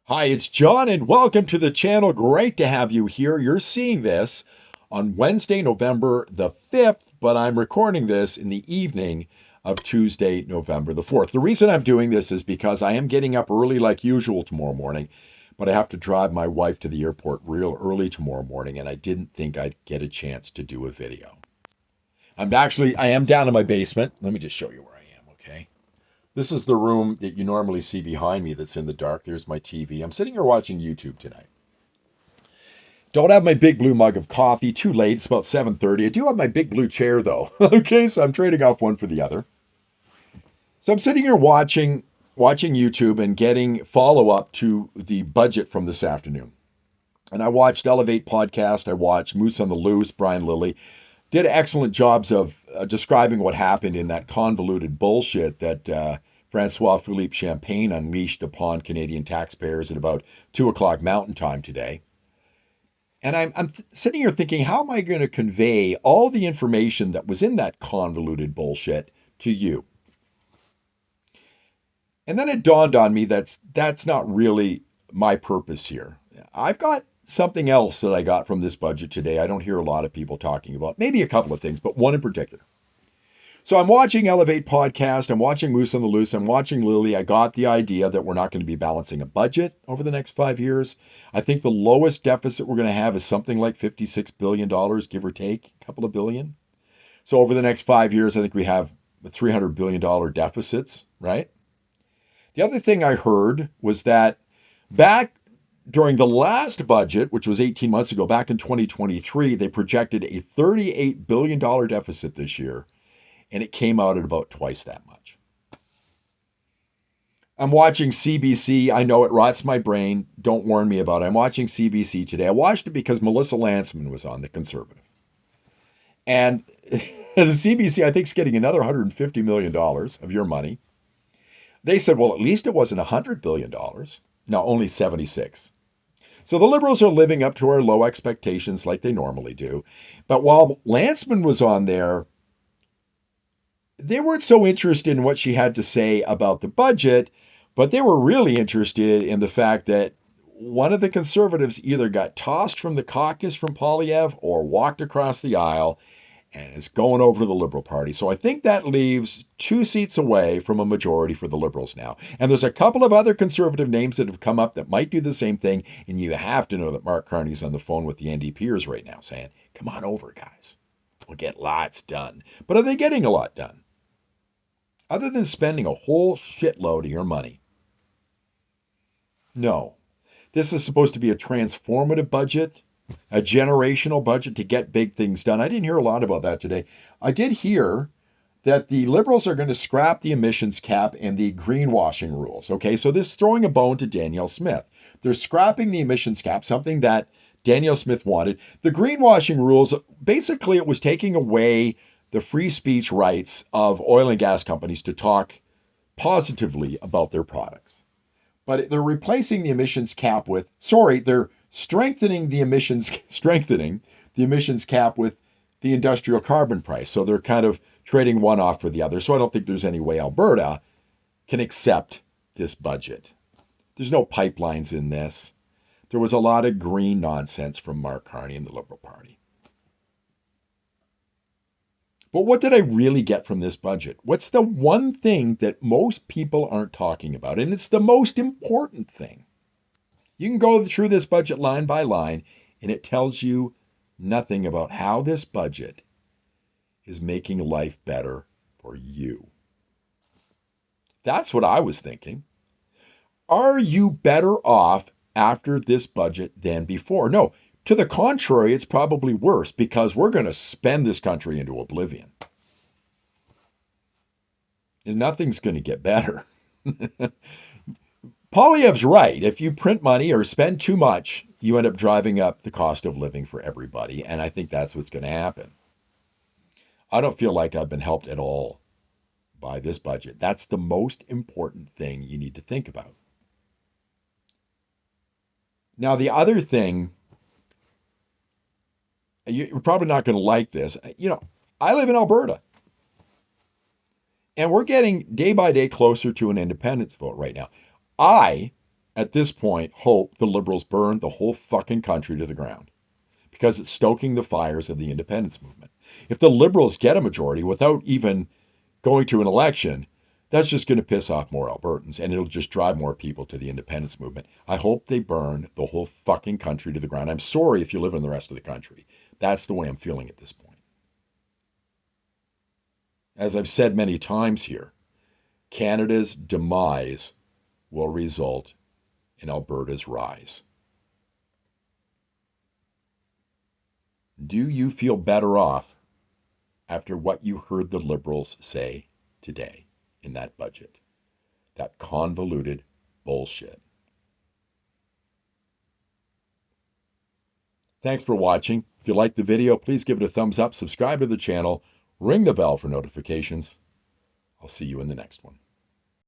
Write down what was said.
Hi, it's John, and welcome to the channel. Great to have you here. You're seeing this on Wednesday, November the 5th, but I'm recording this in the evening of Tuesday, November the 4th. The reason I'm doing this is because I am getting up early like usual tomorrow morning, but I have to drive my wife to the airport real early tomorrow morning, and I didn't think I'd get a chance to do a video. I am down in my basement. Let me just show you where I am, okay? This is the room that you normally see behind me that's in the dark. There's my TV. I'm sitting here watching YouTube tonight. Don't have my big blue mug of coffee. Too late. It's about 7:30. I do have my big blue chair though. Okay, so I'm trading off one for the other. So I'm sitting here watching YouTube and getting follow-up to the budget from this afternoon. And I watched Elevate podcast. I watched Moose on the Loose, Brian Lilly. Did excellent jobs of describing what happened in that convoluted bullshit that Francois Phillipe Champagne unleashed upon Canadian taxpayers at about 2 o'clock Mountain Time today. And I'm sitting here thinking, how am I going to convey all the information that was in that convoluted bullshit to you? And then it dawned on me that's not really my purpose here. I've got something else that I got from this budget today. I don't hear a lot of people talking about, maybe a couple of things, but one in particular. So I'm watching Elevate podcast. I'm watching Moose on the Loose. I'm watching Lily. I got the idea that we're not going to be balancing a budget over the next 5 years. I think the lowest deficit we're going to have is something like $56 billion, give or take a couple of billion. So over the next 5 years, I think we have $300 billion deficits, right? The other thing I heard was that back during the last budget, which was 18 months ago, back in 2023, they projected a $38 billion deficit this year, and it came out at about twice that much. I'm watching CBC. I know it rots my brain. Don't warn me about it. I'm watching CBC today. I watched it because Melissa Lantsman was on, the Conservative. And the CBC, I think, is getting another $150 million of your money. They said, well, at least it wasn't $100 billion. No, only 76. So the Liberals are living up to our low expectations like they normally do. But while Lantsman was on there, they weren't so interested in what she had to say about the budget, but they were really interested in the fact that one of the Conservatives either got tossed from the caucus from Poilievre or walked across the aisle and is going over to the Liberal Party. So I think that leaves 2 seats away from a majority for the Liberals now. And there's a couple of other Conservative names that have come up that might do the same thing. And you have to know that Mark Carney's on the phone with the NDPers right now saying, come on over, guys. We'll get lots done. But are they getting a lot done? Other than spending a whole shitload of your money? No. This is supposed to be a transformative budget, a generational budget to get big things done. I didn't hear a lot about that today. I did hear that the Liberals are going to scrap the emissions cap and the greenwashing rules. Okay, so this is throwing a bone to Danielle Smith. They're scrapping the emissions cap, something that Danielle Smith wanted. The greenwashing rules, basically it was taking away the free speech rights of oil and gas companies to talk positively about their products. But they're replacing the emissions cap with, they're strengthening the emissions cap with the industrial carbon price. So they're kind of trading one off for the other. So I don't think there's any way Alberta can accept this budget. There's no pipelines in this. There was a lot of green nonsense from Mark Carney and the Liberal Party. But what did I really get from this budget? What's the one thing that most people aren't talking about? And it's the most important thing. You can go through this budget line by line, and it tells you nothing about how this budget is making life better for you. That's what I was thinking. Are you better off after this budget than before? No. To the contrary, it's probably worse because we're going to spend this country into oblivion. And nothing's going to get better. Poilievre's right. If you print money or spend too much, you end up driving up the cost of living for everybody. And I think that's what's going to happen. I don't feel like I've been helped at all by this budget. That's the most important thing you need to think about. Now, the other thing, you're probably not going to like this. I live in Alberta. And we're getting day by day closer to an independence vote right now. I at this point, hope the Liberals burn the whole fucking country to the ground because it's stoking the fires of the independence movement. If the Liberals get a majority without even going to an election, that's just going to piss off more Albertans and it'll just drive more people to the independence movement. I hope they burn the whole fucking country to the ground. I'm sorry if you live in the rest of the country. That's the way I'm feeling at this point. As I've said many times here, Canada's demise will result in Alberta's rise. Do you feel better off after what you heard the Liberals say today in that budget? That convoluted bullshit. Thanks for watching. If you liked the video, please give it a thumbs up, subscribe to the channel, ring the bell for notifications. I'll see you in the next one.